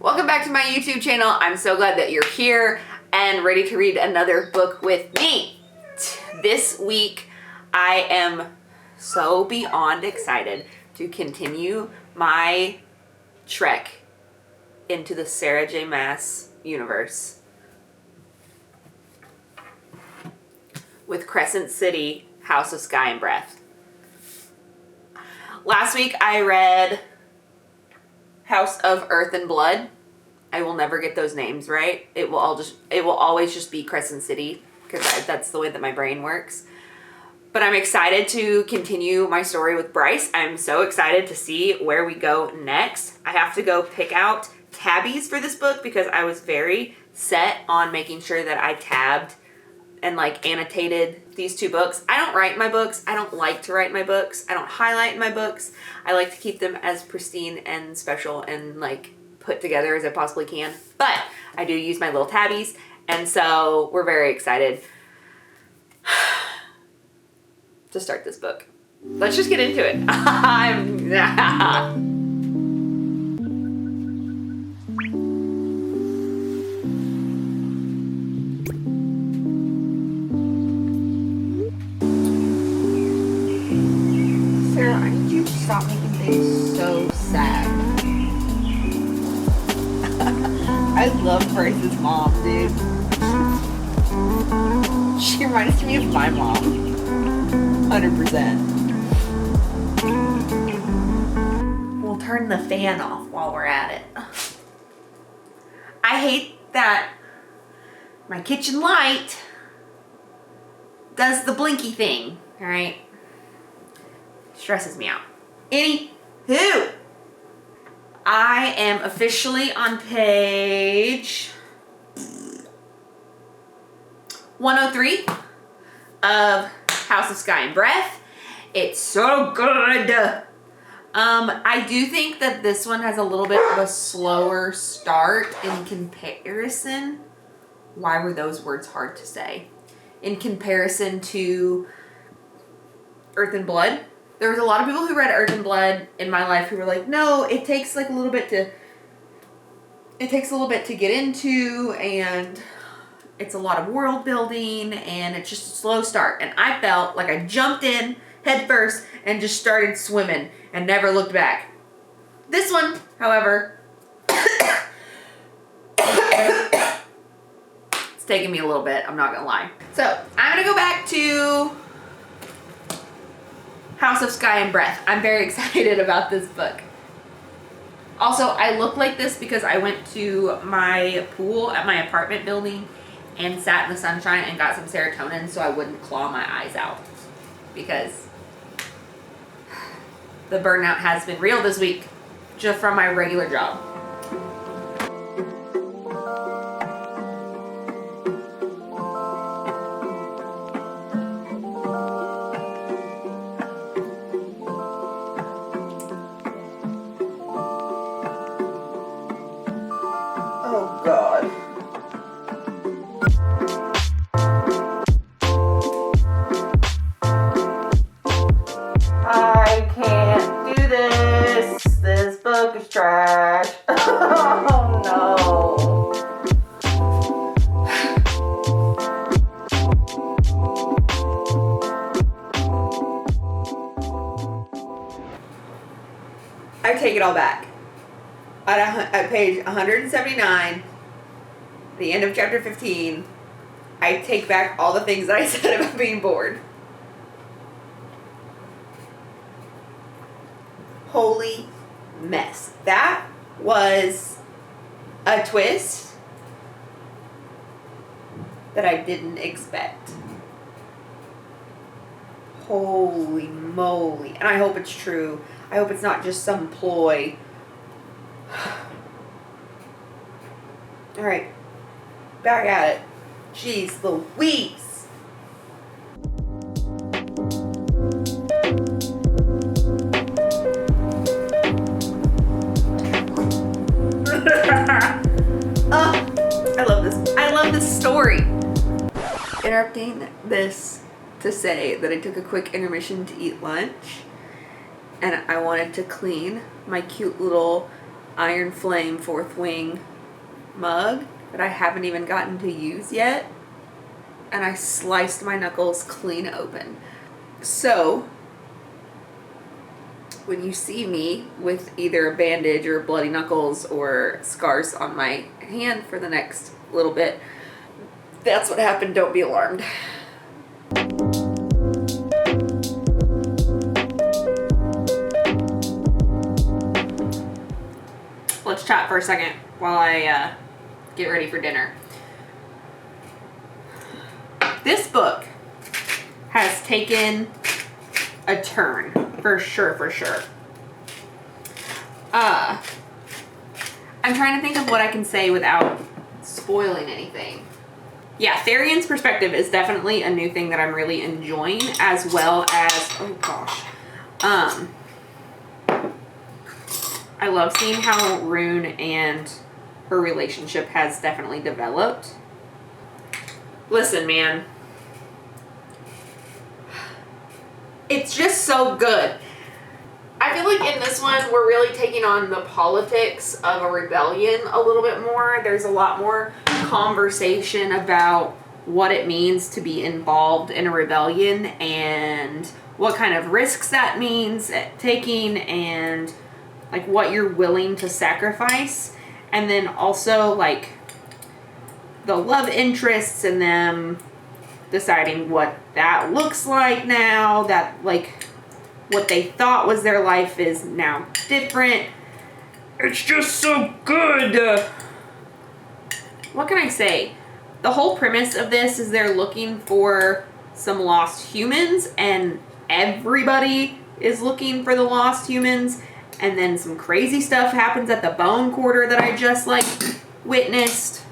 Welcome back to my YouTube channel. I'm so glad that you're here and ready to read another book with me. This week, I am so beyond excited to continue my trek into the Sarah J. Maas universe with Crescent City, House of Sky and Breath. Last week, I read House of Earth and Blood. I will never get those names right. It will always just be Crescent City because that's the way that my brain works. But I'm excited to continue my story with Bryce. I'm so excited to see where we go next. I have to go pick out tabbies for this book because I was very set on making sure that I tabbed and annotated these two books. I don't write my books. I don't like to write my books. I don't highlight my books. I like to keep them as pristine and special and put together as I possibly can. But I do use my little tabbies, and so we're very excited to start this book. Let's just get into it. Sarah, I need you to stop making things so sad. I love Bryce's mom, dude. She reminds me of my mom. 100%. We'll turn the fan off while we're at it. I hate that my kitchen light does the blinky thing, alright? Stresses me out. Anywho, I am officially on page 103 of House of Sky and Breath. It's so good. I do think that this one has a little bit of a slower start in comparison. Why were those words hard to say? In comparison to Earth and Blood. There was a lot of people who read Earth and Blood in my life who were like, no, it takes a little bit to get into, and it's a lot of world building, and it's just a slow start. And I felt like I jumped in head first and just started swimming and never looked back. This one, however, it's taking me a little bit, I'm not gonna lie. So I'm gonna go back to House of Sky and Breath. I'm very excited about this book. Also, I look like this because I went to my pool at my apartment building and sat in the sunshine and got some serotonin so I wouldn't claw my eyes out, because the burnout has been real this week just from my regular job. Oh God. I can't do this. This book is trash. Oh no. I take it all back. At page 179, the end of chapter 15, I take back all the things that I said about being bored. Holy mess. That was a twist that I didn't expect. Holy moly. And I hope it's true. I hope it's not just some ploy. Alright, back at it. Jeez Louise. I love this. I love this story. Interrupting this to say that I took a quick intermission to eat lunch, and I wanted to clean my cute little Iron Flame Fourth Wing mug that I haven't even gotten to use yet. And I sliced my knuckles clean open. So, when you see me with either a bandage or bloody knuckles or scars on my hand for the next little bit, that's what happened. Don't be alarmed. Let's chat for a second while I get ready for dinner. This book has taken a turn, for sure. I'm trying to think of what I can say without spoiling anything. Yeah, Tharian's perspective is definitely a new thing that I'm really enjoying, as well as, oh gosh, I love seeing how Rune and her relationship has definitely developed. Listen, man. It's just so good. I feel like in this one, we're really taking on the politics of a rebellion a little bit more. There's a lot more conversation about what it means to be involved in a rebellion and what kind of risks that means taking and like what you're willing to sacrifice. And then also like the love interests and them deciding what that looks like now, that like what they thought was their life is now different. It's just so good. What can I say? The whole premise of this is they're looking for some lost humans, and everybody is looking for the lost humans, and then some crazy stuff happens at the bone quarter that I just like witnessed.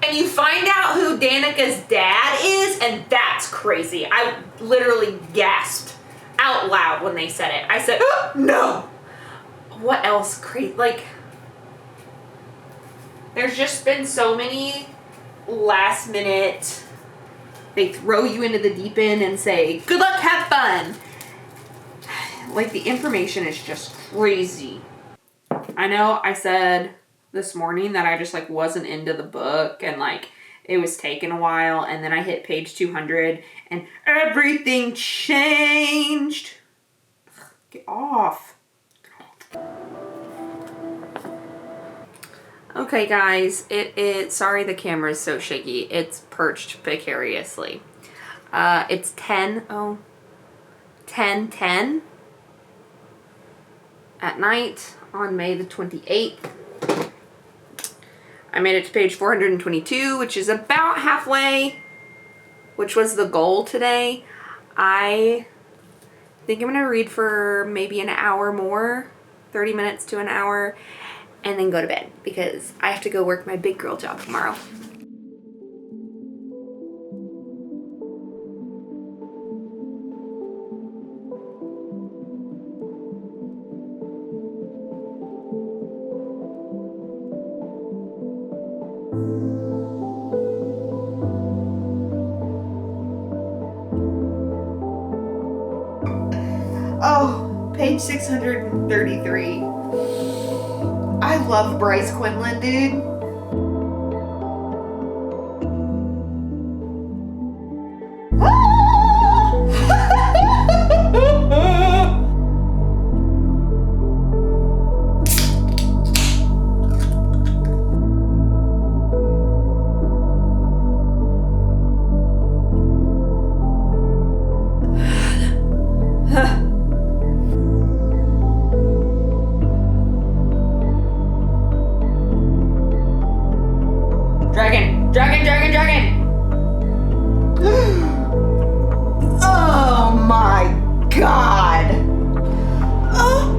And you find out who Danica's dad is, and that's crazy. I literally gasped out loud when they said it. I said, oh, no. What else crazy? Like, there's just been so many last minute, they throw you into the deep end and say, good luck, have fun. Like, the information is just crazy. I know I said this morning that I just like wasn't into the book and like it was taking a while, and then I hit page 200 and everything changed. Get off. Okay guys, it sorry the camera is so shaky. It's perched precariously. It's 10:10 at night on May the 28th. I made it to page 422, which is about halfway, which was the goal today. I think I'm going to read for maybe an hour more, 30 minutes to an hour, and then go to bed because I have to go work my big girl job tomorrow. Oh, page 633. I love Bryce Quinlan, dude. Dragon! Oh my god! Oh!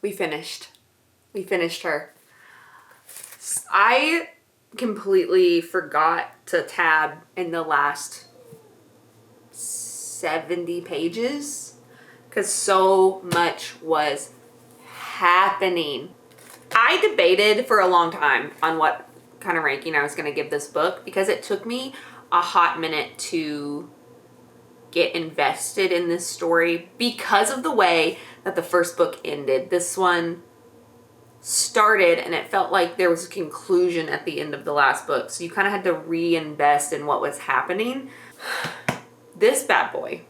We finished. We finished her. I completely forgot to tab in the last 70 pages because so much was happening. I debated for a long time on what kind of ranking I was going to give this book because it took me a hot minute to get invested in this story because of the way that the first book ended. This one started and it felt like there was a conclusion at the end of the last book. So you kind of had to reinvest in what was happening. This bad boy.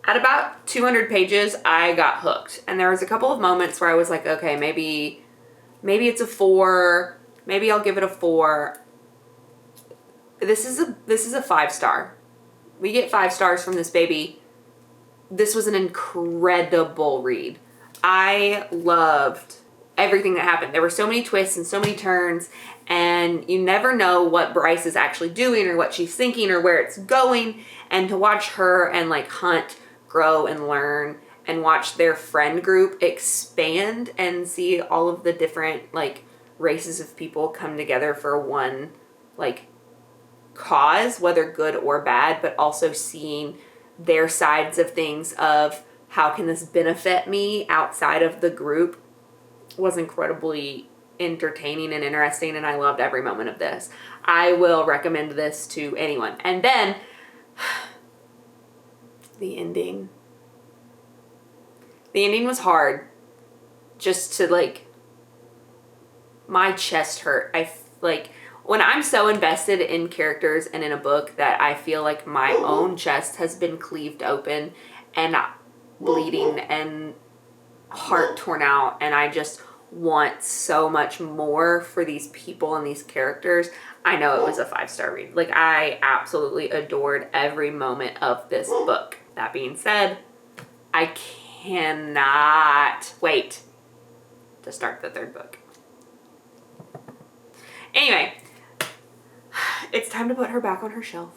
At about 200 pages, I got hooked. And there was a couple of moments where I was like, okay, maybe it's a 4. Maybe I'll give it a 4. This is a 5-star. We get 5 stars from this baby. This was an incredible read. I loved everything that happened. There were so many twists and so many turns, and you never know what Bryce is actually doing or what she's thinking or where it's going. And to watch her and like Hunt grow and learn and watch their friend group expand and see all of the different like races of people come together for one like cause, whether good or bad, but also seeing their sides of things of how can this benefit me outside of the group was incredibly entertaining and interesting, and I loved every moment of this. I will recommend this to anyone. And then the ending. The ending was hard. Just to like, my chest hurt. Like when I'm so invested in characters and in a book that I feel like my own chest has been cleaved open and bleeding and heart torn out, and I just want so much more for these people and these characters. I know it was a 5-star read. Like, I absolutely adored every moment of this book. That being said, I cannot wait to start the 3rd book. Anyway, it's time to put her back on her shelf.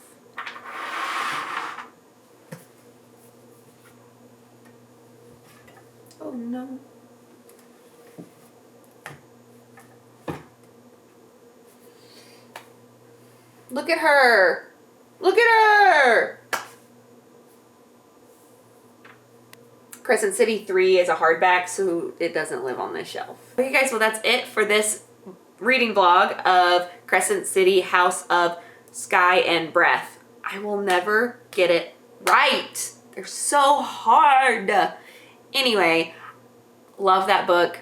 Oh no. Look at her. Look at her. Crescent City 3 is a hardback, so it doesn't live on this shelf. Okay guys, well that's it for this reading vlog of Crescent City, House of Sky and Breath. I will never get it right. They're so hard. Anyway, love that book.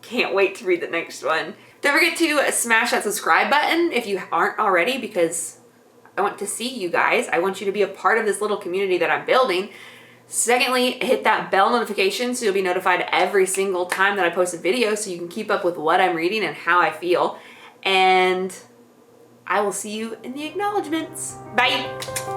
Can't wait to read the next one. Don't forget to smash that subscribe button if you aren't already, because I want to see you guys. I want you to be a part of this little community that I'm building. Secondly, hit that bell notification so you'll be notified every single time that I post a video so you can keep up with what I'm reading and how I feel. And I will see you in the acknowledgements. Bye.